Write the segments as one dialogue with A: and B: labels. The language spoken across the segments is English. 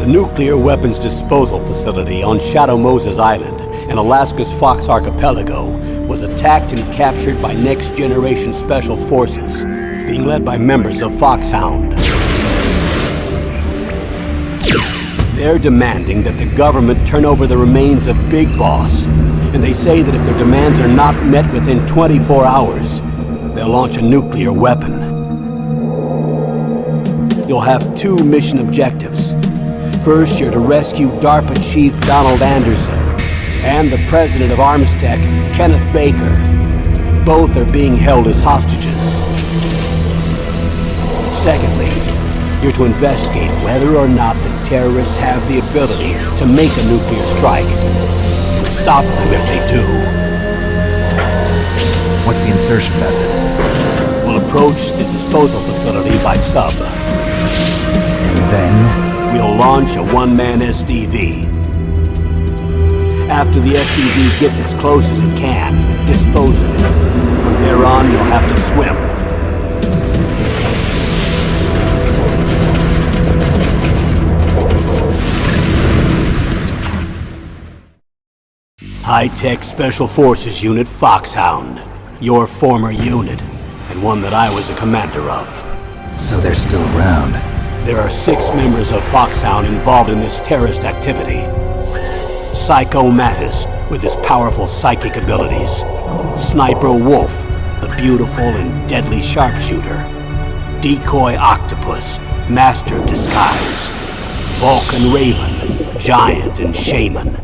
A: nuclear weapons disposal facility on Shadow Moses Island in Alaska's Fox Archipelago was attacked and captured by next-generation special forces, being led by members of Foxhound. They're demanding that the government turn over the remains of Big Boss, and they say that if their demands are not met within 24 hours, they'll launch a nuclear weapon. You'll have two mission objectives. First, you're to rescue DARPA Chief Donald Anderson and the president of Armstech, Kenneth Baker. Both are being held as hostages. Secondly, you're to investigate whether or not the terrorists have the ability to make a nuclear strike and stop them if they do.
B: What's the insertion method?
A: We'll approach the disposal facility by sub.
B: And then?
A: We'll launch a one-man SDV. After the SDV gets as close as it can, dispose of it. From there on, you'll have to swim. High-Tech Special Forces Unit Foxhound. Your former unit, and one that I was a commander of.
B: So they're still around.
A: There are 6 members of Foxhound involved in this terrorist activity. Psycho Mattis, with his powerful psychic abilities. Sniper Wolf, the beautiful and deadly sharpshooter. Decoy Octopus, master of disguise. Vulcan Raven, giant and shaman.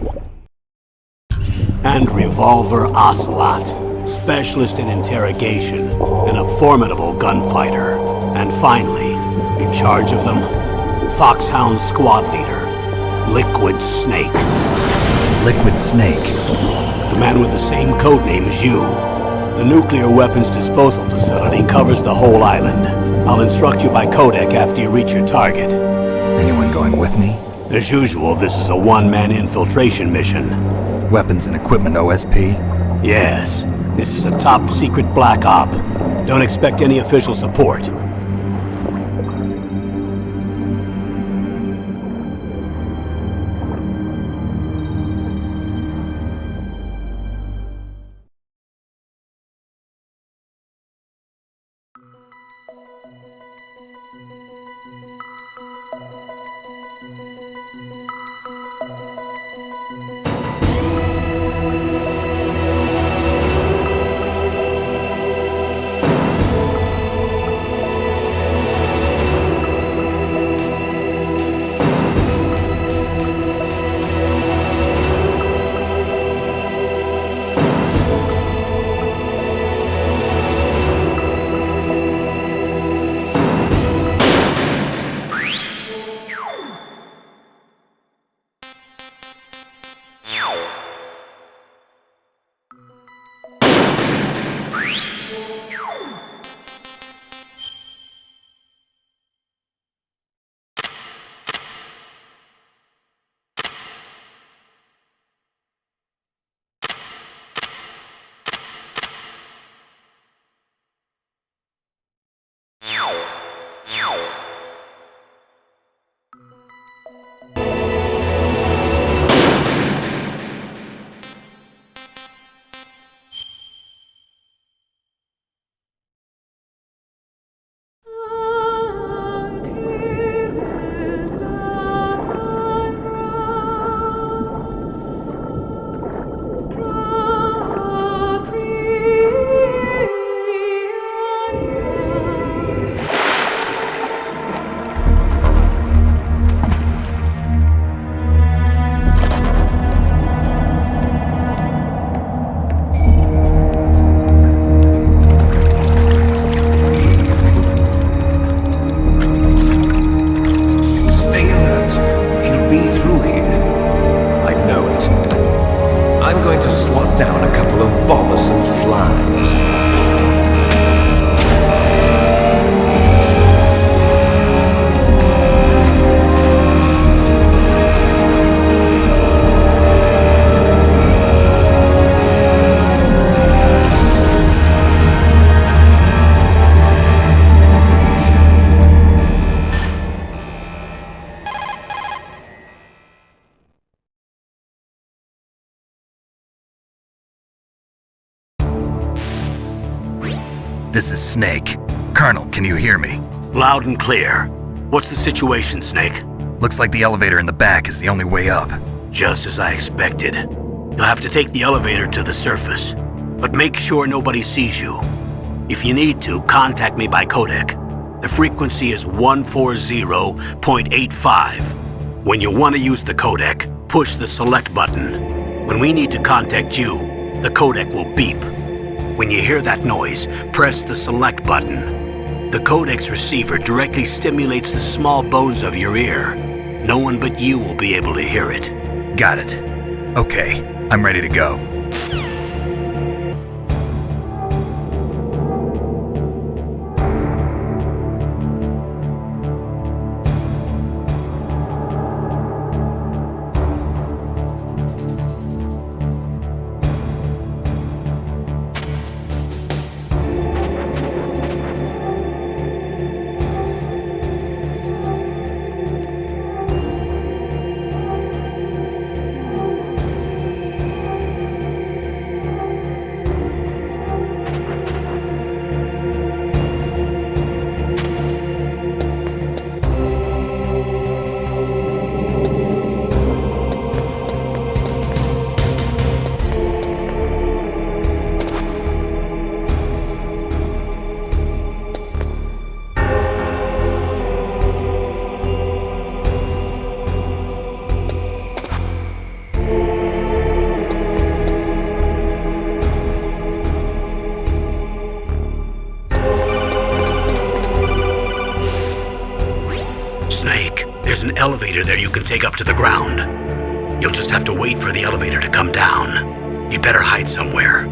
A: And Revolver Ocelot, specialist in interrogation and a formidable gunfighter. And finally, in charge of them, Foxhound squad leader, Liquid Snake.
B: Liquid Snake?
A: The man with the same codename as you. The nuclear weapons disposal facility covers the whole island. I'll instruct you by codec after you reach your target.
B: Anyone going with me?
A: As usual, this is a one-man infiltration mission.
B: Weapons and equipment OSP?
A: Yes. This is a top-secret black op. Don't expect any official support.
B: This is Snake. Colonel, can you hear me?
A: Loud and clear. What's the situation, Snake?
B: Looks like the elevator in the back is the only way up.
A: Just as I expected. You'll have to take the elevator to the surface. But make sure nobody sees you. If you need to, contact me by codec. The frequency is 140.85. When you want to use the codec, push the select button. When we need to contact you, the codec will beep. When you hear that noise, press the select button. The codec's receiver directly stimulates the small bones of your ear. No one but you will be able to hear it.
B: Got it. Okay, I'm ready to go.
A: Snake, there's an elevator there you can take up to the ground. You'll just have to wait for the elevator to come down. You'd better hide somewhere.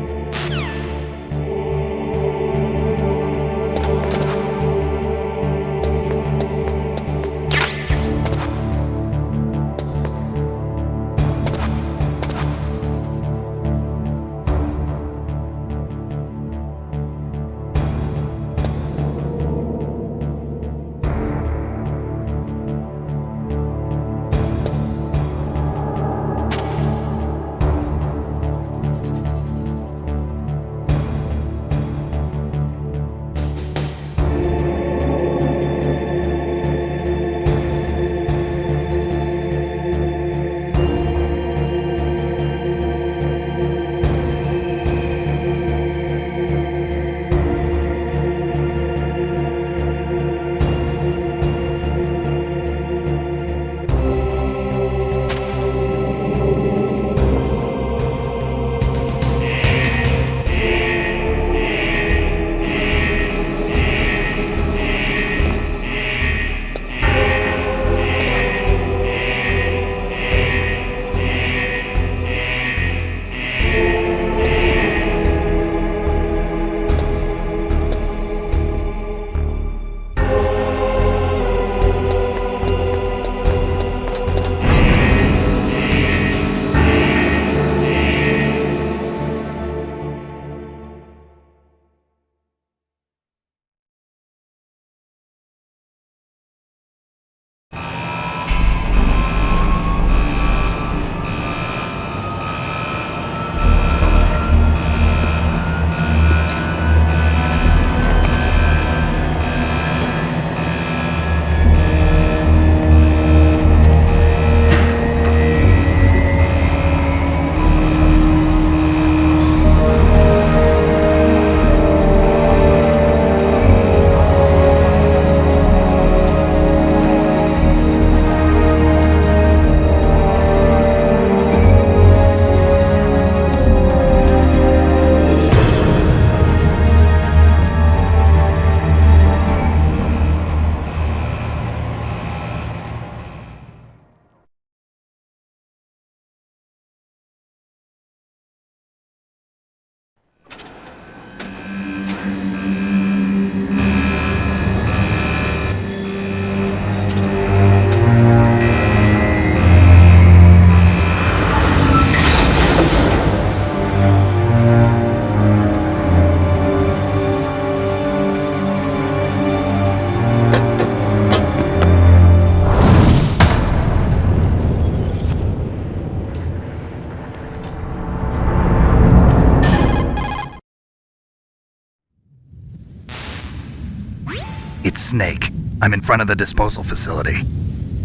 B: Snake. I'm in front of the disposal facility.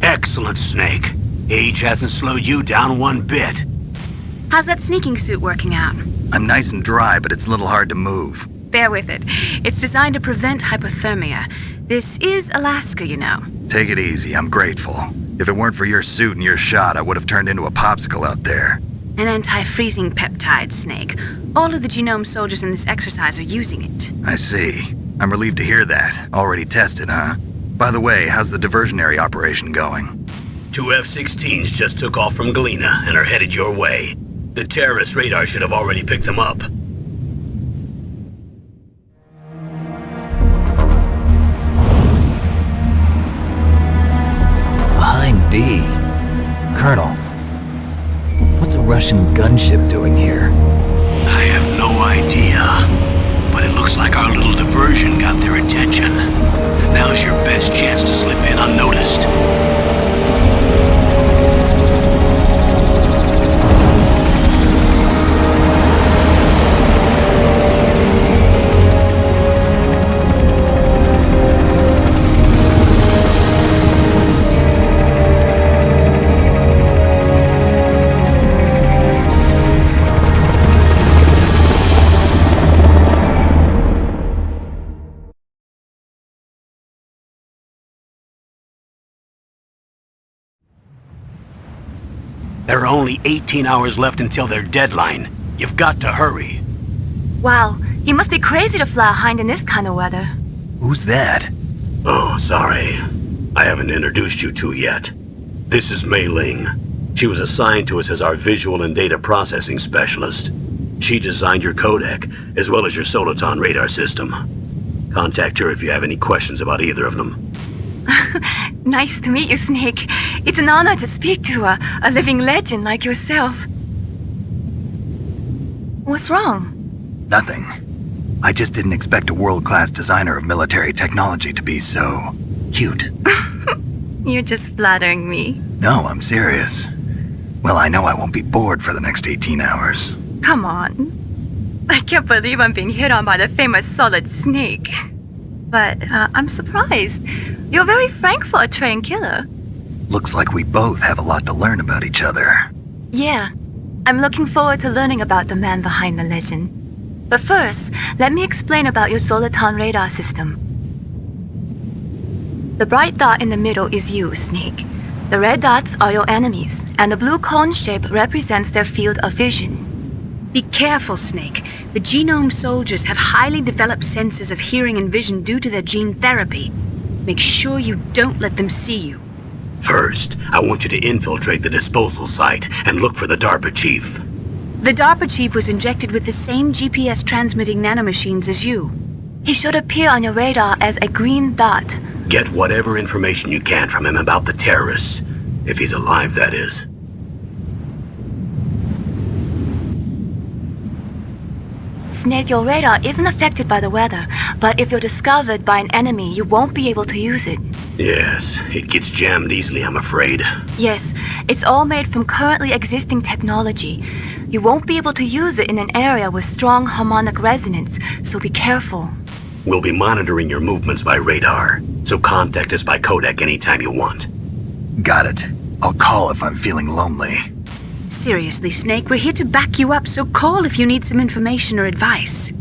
A: Excellent, Snake. Age hasn't slowed you down one bit.
C: How's that sneaking suit working out?
B: I'm nice and dry, but it's a little hard to move.
C: Bear with it. It's designed to prevent hypothermia. This is Alaska, you know.
B: Take it easy, I'm grateful. If it weren't for your suit and your shot, I would have turned into a popsicle out there.
C: An anti-freezing peptide, Snake. All of the genome soldiers in this exercise are using it.
B: I see. I'm relieved to hear that. Already tested, huh? By the way, how's the diversionary operation going?
A: 2 F-16s just took off from Galena and are headed your way. The terrorist radar should have already picked them up.
D: Behind D. Colonel, what's a Russian gunship doing here?
A: I have no idea, but it looks like our little diversion got their attention. Now's your best chance to slip in unnoticed. There are only 18 hours left until their deadline. You've got to hurry.
E: Wow, you must be crazy to fly a hind in this kind of weather.
B: Who's that?
A: Oh, sorry. I haven't introduced you to yet. This is Mei Ling. She was assigned to us as our visual and data processing specialist. She designed your codec, as well as your Soliton radar system. Contact her if you have any questions about either of them.
E: Nice to meet you, Snake. It's an honor to speak to a living legend like yourself. What's wrong?
B: Nothing. I just didn't expect a world-class designer of military technology to be so cute.
E: You're just flattering me.
B: No, I'm serious. Well, I know I won't be bored for the next 18 hours.
E: Come on. I can't believe I'm being hit on by the famous Solid Snake. But I'm surprised. You're very frank for a trained killer.
B: Looks like we both have a lot to learn about each other.
E: Yeah, I'm looking forward to learning about the man behind the legend. But first, let me explain about your Soliton radar system. The bright dot in the middle is you, Snake. The red dots are your enemies, and the blue cone shape represents their field of vision.
C: Be careful, Snake. The genome soldiers have highly developed senses of hearing and vision due to their gene therapy. Make sure you don't let them see you.
A: First, I want you to infiltrate the disposal site and look for the DARPA chief.
C: The DARPA chief was injected with the same GPS transmitting nanomachines as you.
E: He should appear on your radar as a green dot.
A: Get whatever information you can from him about the terrorists. If he's alive, that is.
E: Snake, your radar isn't affected by the weather, but if you're discovered by an enemy, you won't be able to use it.
A: Yes, it gets jammed easily, I'm afraid.
E: Yes, it's all made from currently existing technology. You won't be able to use it in an area with strong harmonic resonance, so be careful.
A: We'll be monitoring your movements by radar, so contact us by codec anytime you want.
B: Got it. I'll call if I'm feeling lonely.
C: Seriously, Snake, we're here to back you up, so call if you need some information or advice.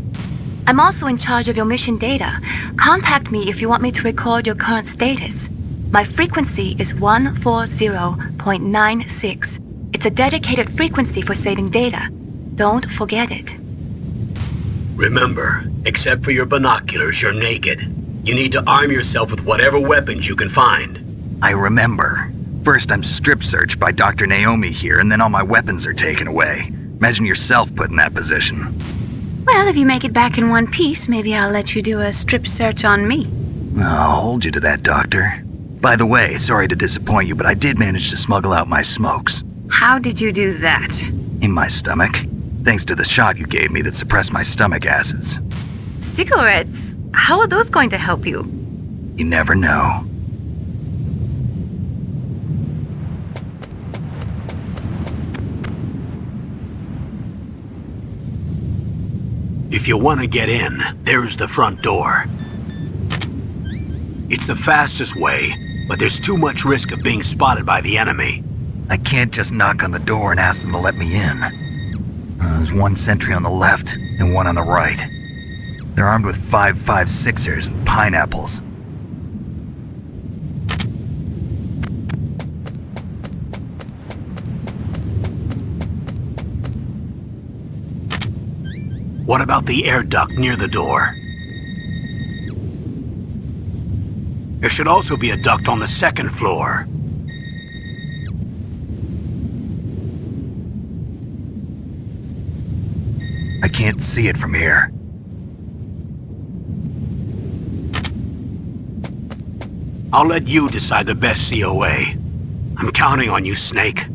E: I'm also in charge of your mission data. Contact me if you want me to record your current status. My frequency is 140.96. It's a dedicated frequency for saving data. Don't forget it.
A: Remember, except for your binoculars, you're naked. You need to arm yourself with whatever weapons you can find.
B: I remember. First, I'm strip searched by Dr. Naomi here, and then all my weapons are taken away. Imagine yourself put in that position.
C: Well, if you make it back in one piece, maybe I'll let you do a strip search on me.
B: I'll hold you to that, Doctor. By the way, sorry to disappoint you, but I did manage to smuggle out my smokes.
C: How did you do that?
B: In my stomach. Thanks to the shot you gave me that suppressed my stomach acids.
E: Cigarettes? How are those going to help you?
B: You never know.
A: If you want to get in, there's the front door. It's the fastest way, but there's too much risk of being spotted by the enemy.
B: I can't just knock on the door and ask them to let me in. There's one sentry on the left and one on the right. They're armed with 5.56ers and pineapples.
A: What about the air duct near the door? There should also be a duct on the second floor.
B: I can't see it from here.
A: I'll let you decide the best COA. I'm counting on you, Snake.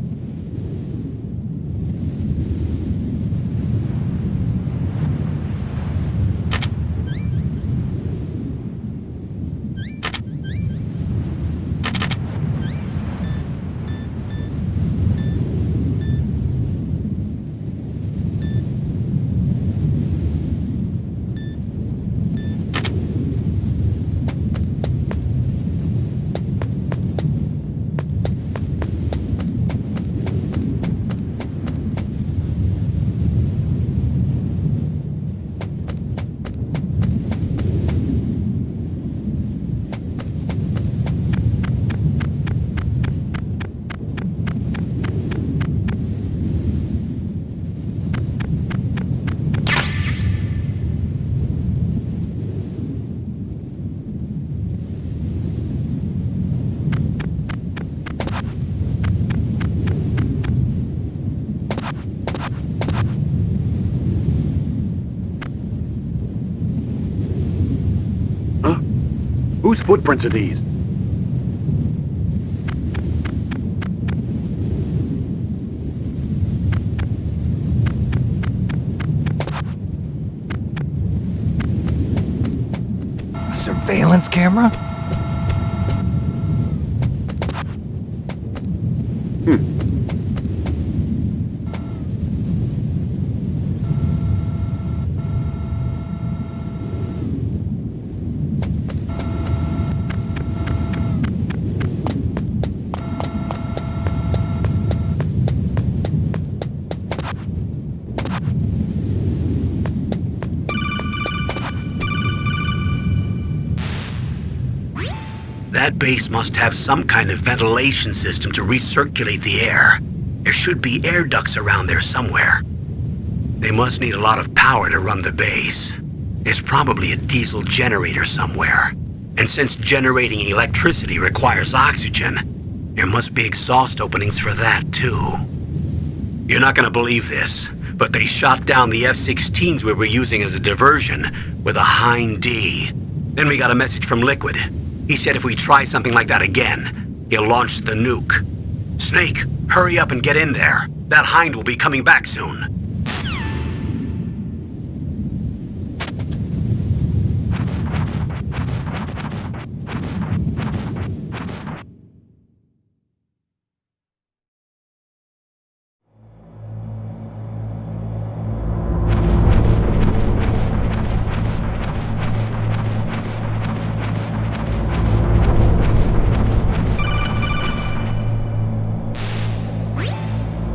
F: Whose footprints are these?
B: A surveillance camera?
A: That base must have some kind of ventilation system to recirculate the air. There should be air ducts around there somewhere. They must need a lot of power to run the base. There's probably a diesel generator somewhere. And since generating electricity requires oxygen, there must be exhaust openings for that too. You're not gonna believe this, but they shot down the F-16s we were using as a diversion with a Hind D. Then we got a message from Liquid. He said if we try something like that again, he'll launch the nuke. Snake, hurry up and get in there. That Hind will be coming back soon.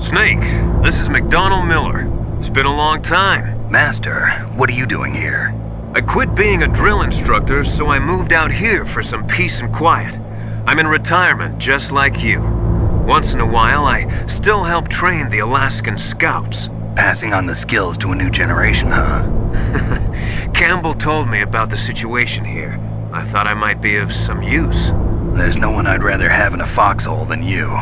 G: Snake, this is McDonald Miller. It's been a long time.
B: Master, what are you doing here?
G: I quit being a drill instructor, so I moved out here for some peace and quiet. I'm in retirement, just like you. Once in a while, I still help train the Alaskan Scouts.
B: Passing on the skills to a new generation, huh?
G: Campbell told me about the situation here. I thought I might be of some use.
B: There's no one I'd rather have in a foxhole than you.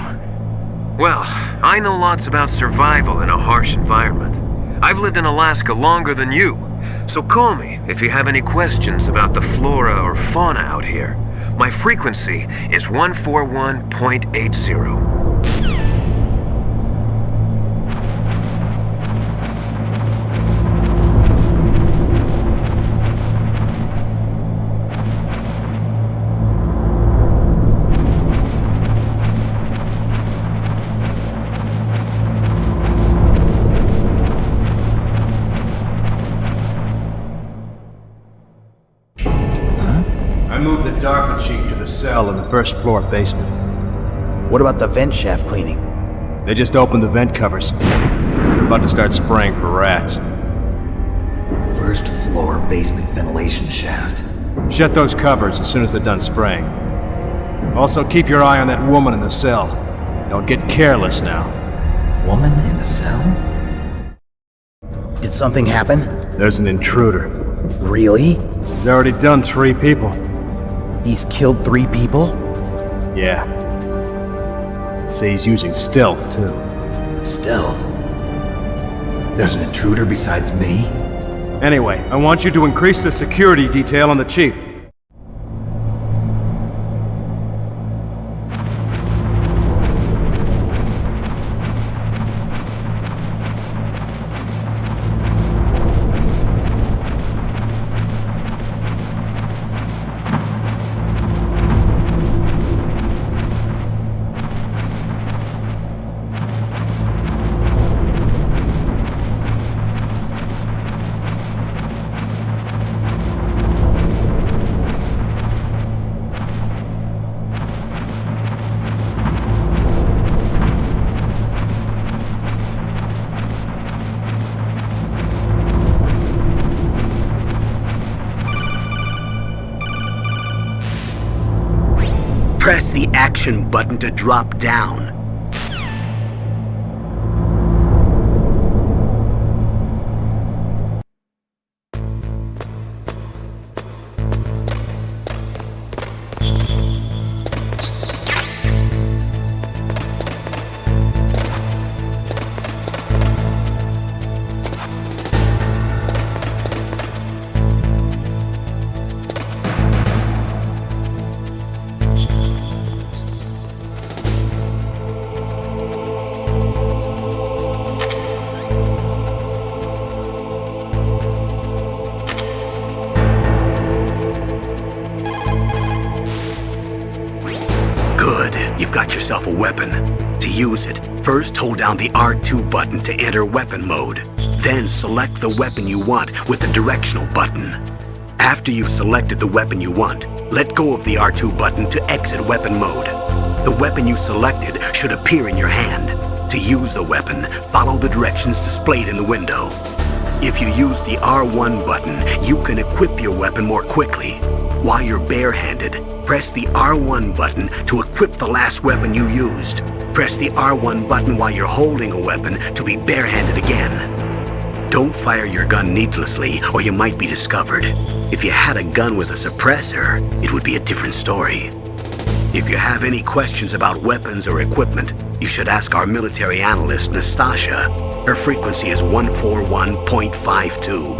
G: Well, I know lots about survival in a harsh environment. I've lived in Alaska longer than you, so call me if you have any questions about the flora or fauna out here. My frequency is 141.80.
H: I moved the DARPA chief cell in the first floor basement.
D: What about the vent shaft cleaning?
H: They just opened the vent covers. They're about to start spraying for rats.
D: First floor basement ventilation shaft.
H: Shut those covers as soon as they're done spraying. Also, keep your eye on that woman in the cell. Don't get careless now.
D: Woman in the cell? Did something happen?
H: There's an intruder.
D: Really?
H: He's already done 3 people.
D: He's killed 3 people?
H: Yeah. Say he's using stealth, too.
D: Stealth? There's an intruder besides me?
H: Anyway, I want you to increase the security detail on the chief.
A: Press the action button to drop down. You've got yourself a weapon. To use it, first hold down the R2 button to enter weapon mode. Then select the weapon you want with the directional button. After you've selected the weapon you want, let go of the R2 button to exit weapon mode. The weapon you selected should appear in your hand. To use the weapon, follow the directions displayed in the window. If you use the R1 button, you can equip your weapon more quickly. While you're barehanded, press the R1 button to equip the last weapon you used. Press the R1 button while you're holding a weapon to be barehanded again. Don't fire your gun needlessly or you might be discovered. If you had a gun with a suppressor, it would be a different story. If you have any questions about weapons or equipment, you should ask our military analyst, Nastasha. Her frequency is 141.52.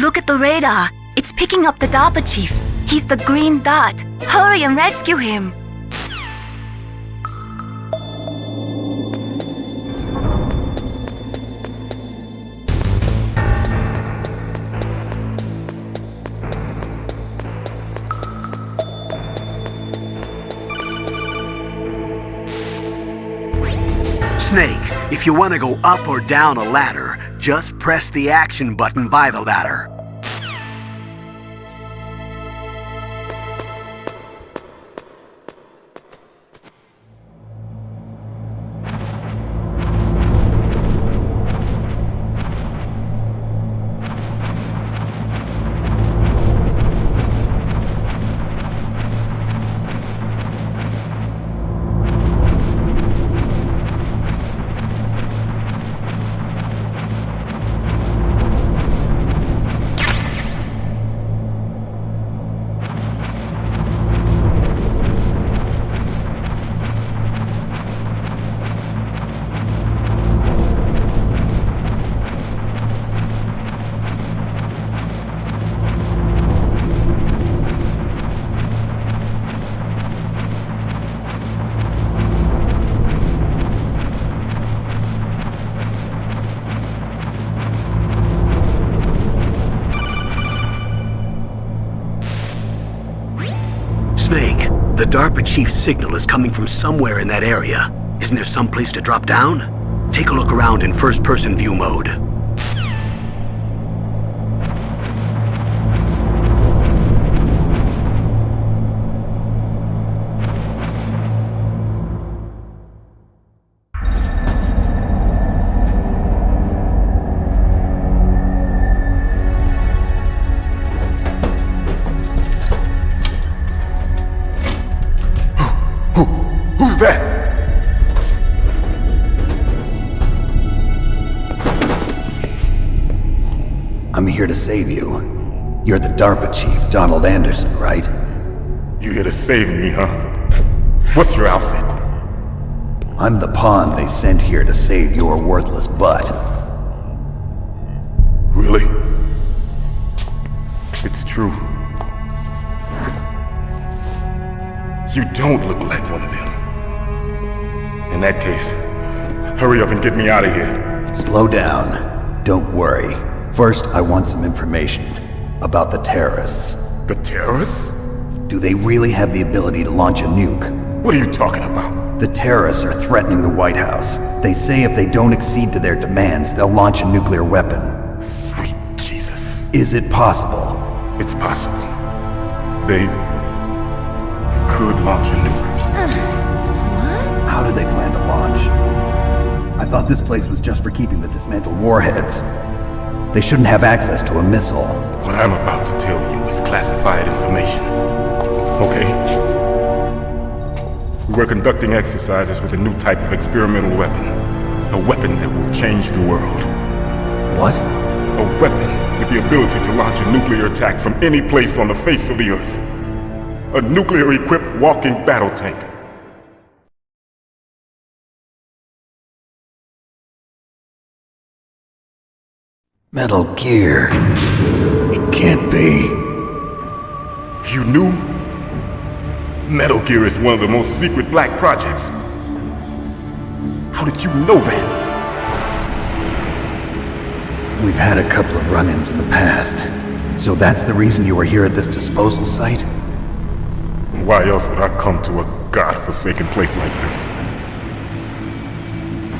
E: Look at the radar. It's picking up the DARPA chief. He's the green dot. Hurry and rescue him.
A: Snake, if you want to go up or down a ladder, just press the action button by the ladder. Snake, the DARPA chief's signal is coming from somewhere in that area. Isn't there some place to drop down? Take a look around in first-person view mode.
F: Who's that?
D: I'm here to save you. You're the DARPA chief, Donald Anderson, right?
F: You here to save me, huh? What's your outfit?
D: I'm the pawn they sent here to save your worthless butt.
F: Really? It's true. You don't look like one of them. In that case, hurry up and get me out of here.
D: Slow down. Don't worry. First, I want some information about the terrorists.
F: The terrorists?
D: Do they really have the ability to launch a nuke?
F: What are you talking about?
D: The terrorists are threatening the White House. They say if they don't accede to their demands, they'll launch a nuclear weapon.
F: Sweet Jesus.
D: Is it possible?
F: It's possible. They could launch a nuke.
D: How do they plan to launch? I thought this place was just for keeping the dismantled warheads. They shouldn't have access to a missile.
F: What I'm about to tell you is classified information. Okay? We were conducting exercises with a new type of experimental weapon. A weapon that will change the world.
D: What?
F: A weapon with the ability to launch a nuclear attack from any place on the face of the Earth. A nuclear-equipped walking battle tank.
D: Metal Gear. It can't be.
F: You knew? Metal Gear is one of the most secret black projects. How did you know that?
D: We've had a couple of run-ins in the past. So that's the reason you were here at this disposal site?
F: Why else would I come to a godforsaken place like this?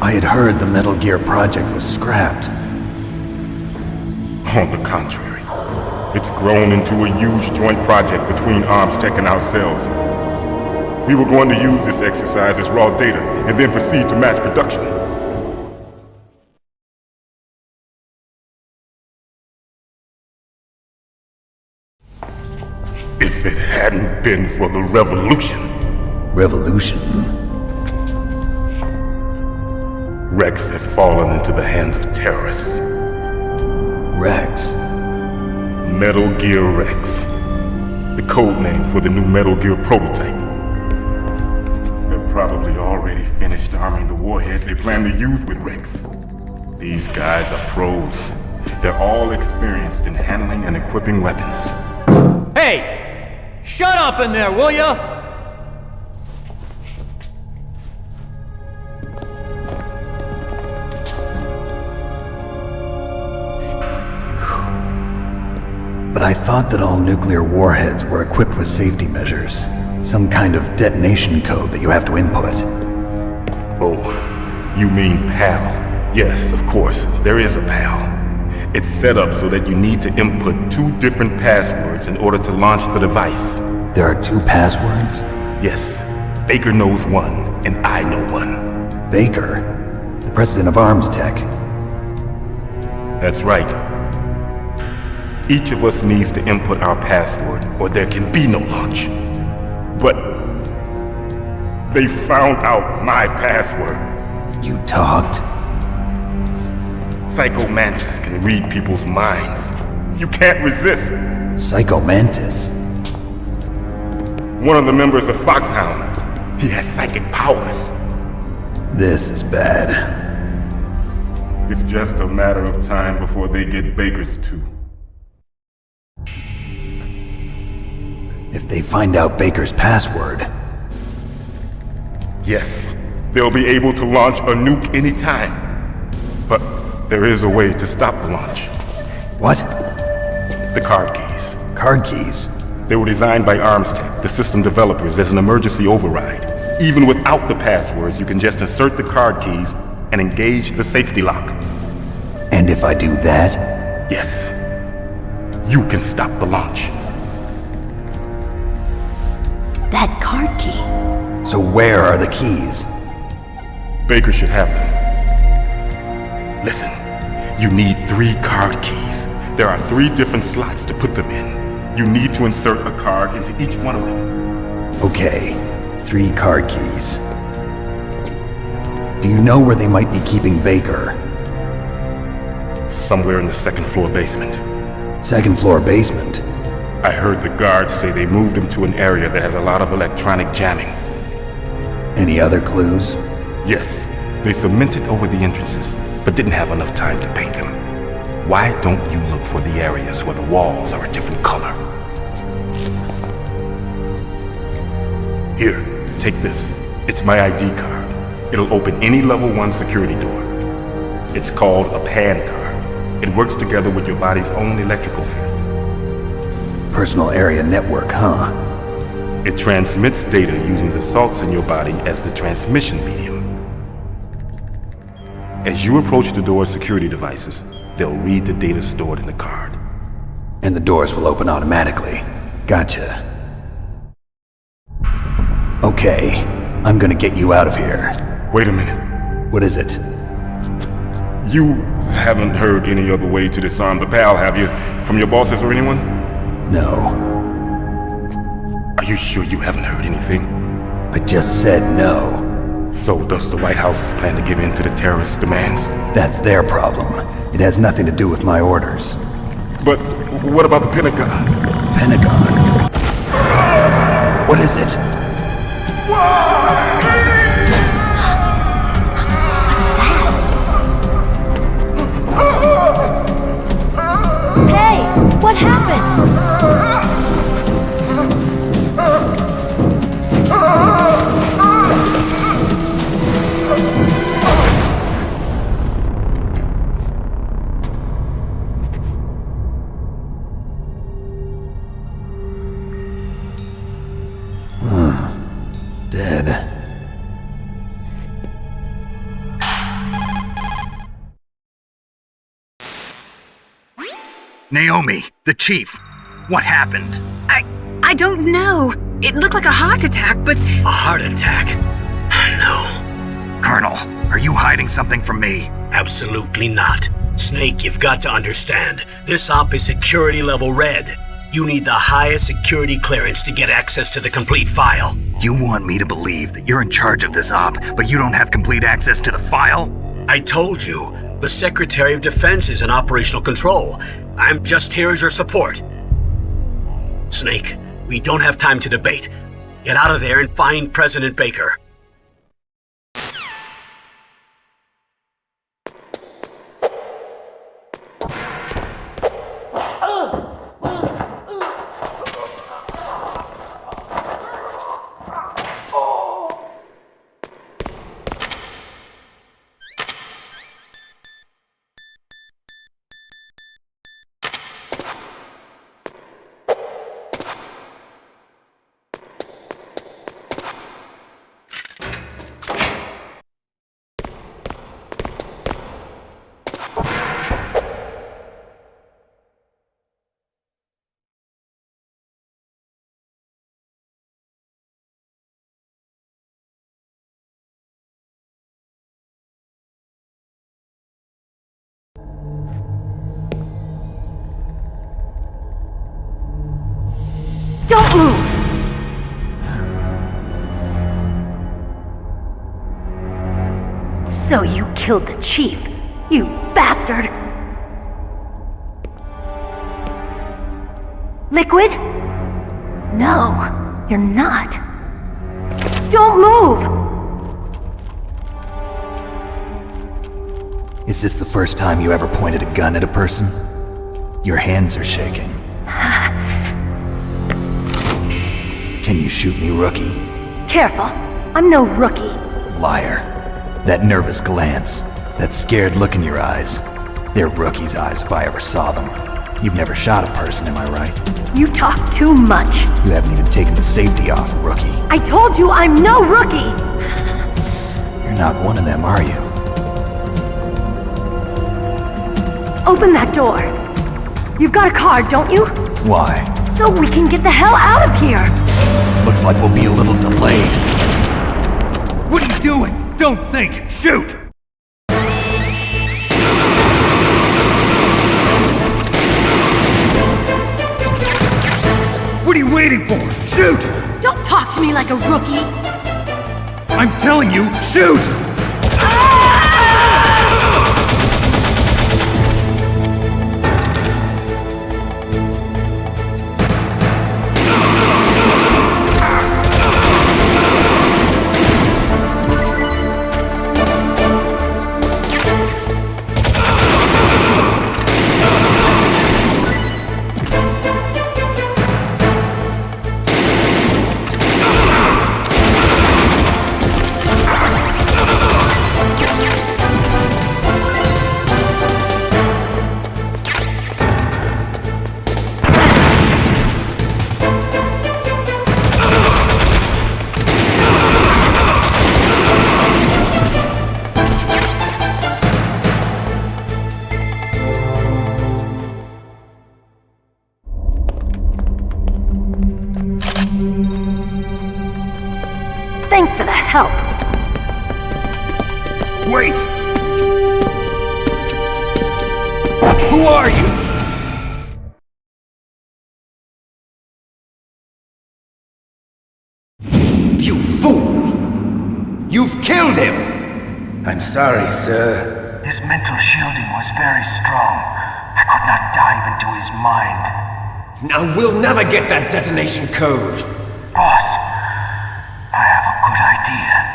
D: I had heard the Metal Gear project was scrapped.
F: On the contrary, it's grown into a huge joint project between ArmsTech and ourselves. We were going to use this exercise as raw data and then proceed to mass production. If it hadn't been for the revolution.
D: Revolution?
F: Rex has fallen into the hands of terrorists.
D: Rex?
F: Metal Gear Rex. The code name for the new Metal Gear prototype. They're probably already finished arming the warhead they plan to use with Rex. These guys are pros. They're all experienced in handling and equipping weapons.
A: Hey! Shut up in there, will ya?
D: But I thought that all nuclear warheads were equipped with safety measures. Some kind of detonation code that you have to input.
F: Oh, you mean PAL? Yes, of course, there is a PAL. It's set up so that you need to input 2 different passwords in order to launch the device.
D: There are 2 passwords?
F: Yes, Baker knows one, and I know one.
D: Baker? The president of Arms Tech.
F: That's right. Each of us needs to input our password, or there can be no launch. But they found out my password.
D: You talked?
F: Psycho Mantis can read people's minds. You can't resist.
D: Psycho Mantis?
F: One of the members of Foxhound. He has psychic powers.
D: This is bad.
F: It's just a matter of time before they get Baker's too.
D: If they find out Baker's password...
F: Yes, they'll be able to launch a nuke anytime. But there is a way to stop the launch.
D: What?
F: The card keys.
D: Card keys?
F: They were designed by Arms Tech, the system developers, as an emergency override. Even without the passwords, you can just insert the card keys and engage the safety lock.
D: And if I do that?
F: Yes. You can stop the launch.
E: That card key.
D: So where are the keys?
F: Baker should have them. Listen, you need 3 card keys. There are 3 different slots to put them in. You need to insert a card into each one of them.
D: Okay, 3 card keys. Do you know where they might be keeping Baker?
F: Somewhere in the 2nd floor basement.
D: 2nd floor basement?
F: I heard the guards say they moved him to an area that has a lot of electronic jamming.
D: Any other clues?
F: Yes, they cemented over the entrances, but didn't have enough time to paint them. Why don't you look for the areas where the walls are a different color? Here, take this. It's my ID card. It'll open any level 1 security door. It's called a PAN card. It works together with your body's own electrical field.
D: Personal area network, huh?
F: It transmits data using the salts in your body as the transmission medium. As you approach the door's security devices, they'll read the data stored in the card.
D: And the doors will open automatically. Gotcha. Okay, I'm gonna get you out of here.
F: Wait a minute.
D: What is it?
F: You haven't heard any other way to disarm the PAL, have you? From your bosses or anyone?
D: No.
F: Are you sure you haven't heard anything?
D: I just said no.
F: So does the White House plan to give in to the terrorists' demands?
D: That's their problem. It has nothing to do with my orders.
F: But what about the Pentagon?
D: Pentagon? What is it?
E: Hey, what happened?
D: Dead.
B: Naomi, the chief. What happened?
C: I don't know. It looked like a heart attack, but...
A: A heart attack? No.
B: Colonel, are you hiding something from me?
A: Absolutely not. Snake, you've got to understand. This op is security level red. You need the highest security clearance to get access to the complete file.
B: You want me to believe that you're in charge of this op, but you don't have complete access to the file?
A: I told you, the Secretary of Defense is in operational control. I'm just here as your support. Snake, we don't have time to debate. Get out of there and find President Baker.
E: move! So you killed the chief, you bastard! Liquid? No, you're not. Don't move!
D: Is this the first time you ever pointed a gun at a person? Your hands are shaking. Can you shoot me, rookie?
E: Careful, I'm no rookie.
D: Liar. That nervous glance, that scared look in your eyes. They're rookie's eyes if I ever saw them. You've never shot a person, am I right?
E: You talk too much.
D: You haven't even taken the safety off, rookie.
E: I told you I'm no rookie!
D: You're not one of them, are you?
E: Open that door. You've got a card, don't you?
D: Why?
E: So we can get the hell out of here!
D: Looks like we'll be a little delayed. What are you doing? Don't think! Shoot! What are you waiting for? Shoot!
E: Don't talk to me like a rookie!
D: I'm telling you, shoot!
E: Thanks for the help.
D: Wait! Who are you?
I: You fool! You've killed him! I'm sorry, sir.
J: His mental shielding was very strong. I could not dive into his mind.
I: Now we'll never get that detonation code.
J: Boss, I have a good idea.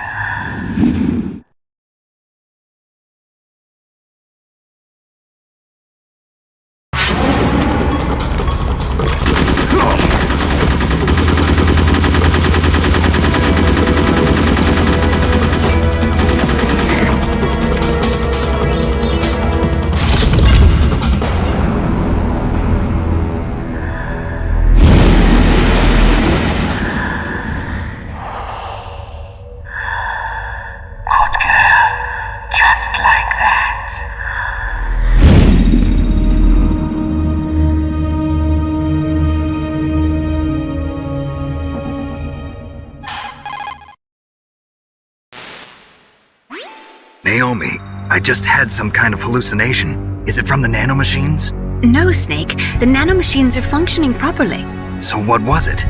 B: Naomi, I just had some kind of hallucination. Is it from the nanomachines?
C: No, Snake. The nanomachines are functioning properly.
B: So what was it?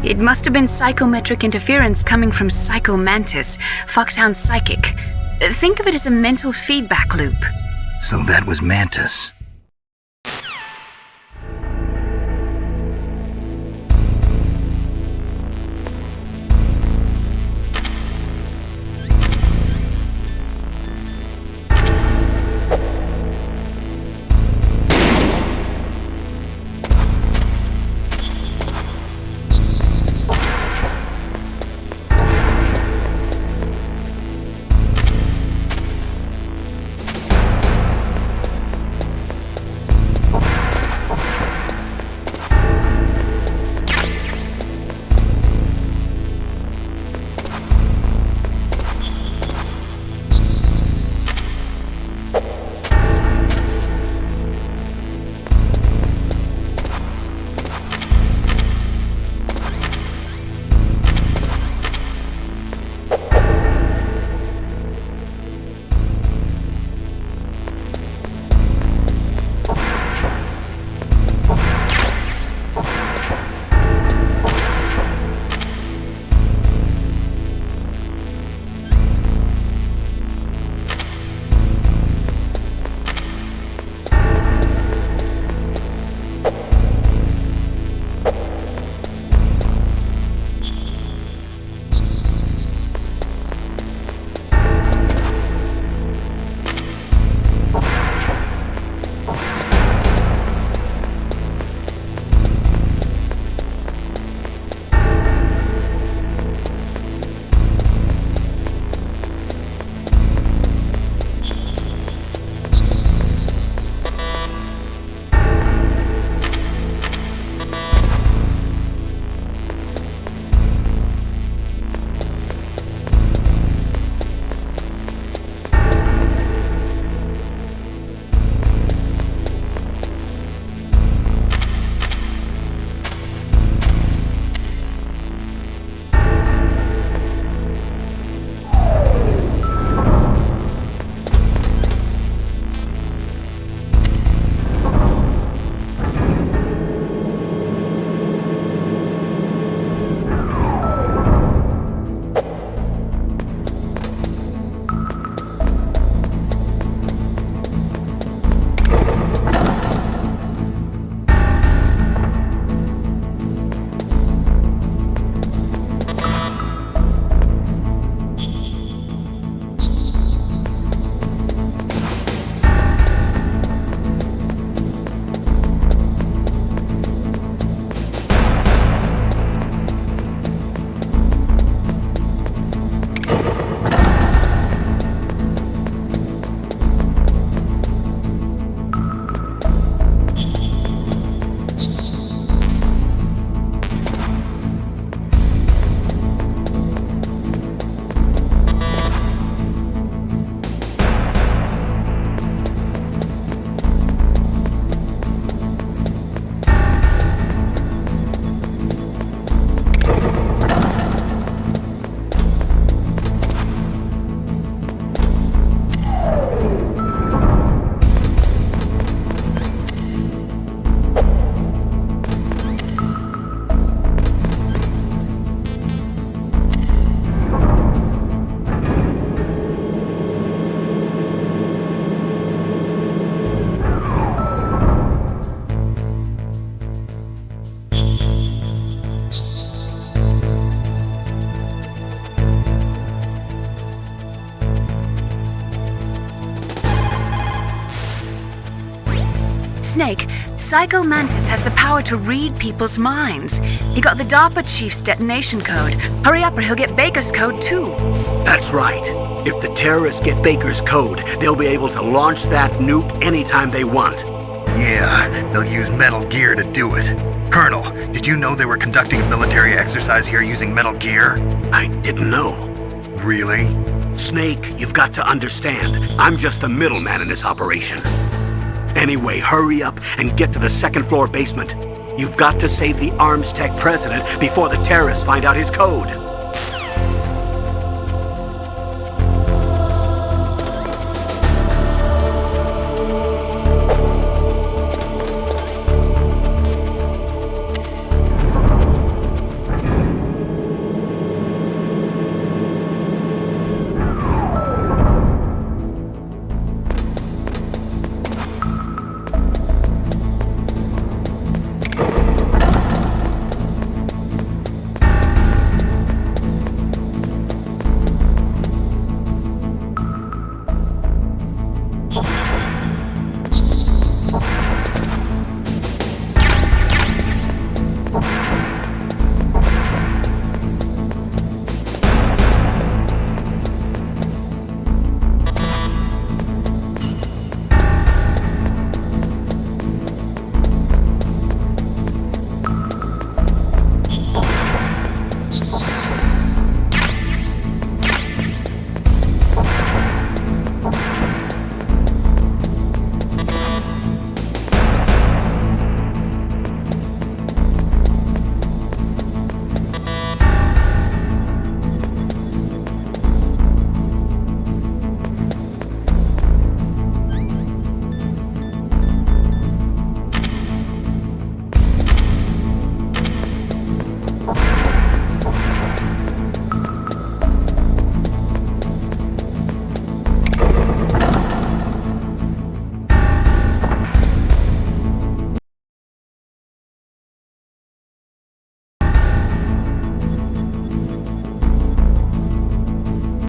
C: It must have been psychometric interference coming from Psycho Mantis, Foxhound's psychic. Think of it as a mental feedback loop.
B: So that was Mantis.
C: Snake, Psycho Mantis has the power to read people's minds. He got the DARPA chief's detonation code. Hurry up or he'll get Baker's code too.
A: That's right. If the terrorists get Baker's code, they'll be able to launch that nuke anytime they want.
B: Yeah, they'll use Metal Gear to do it. Colonel, did you know they were conducting a military exercise here using Metal Gear?
A: I didn't know.
B: Really?
A: Snake, you've got to understand. I'm just the middleman in this operation. Anyway, hurry up and get to the second-floor basement. You've got to save the Arms Tech president before the terrorists find out his code.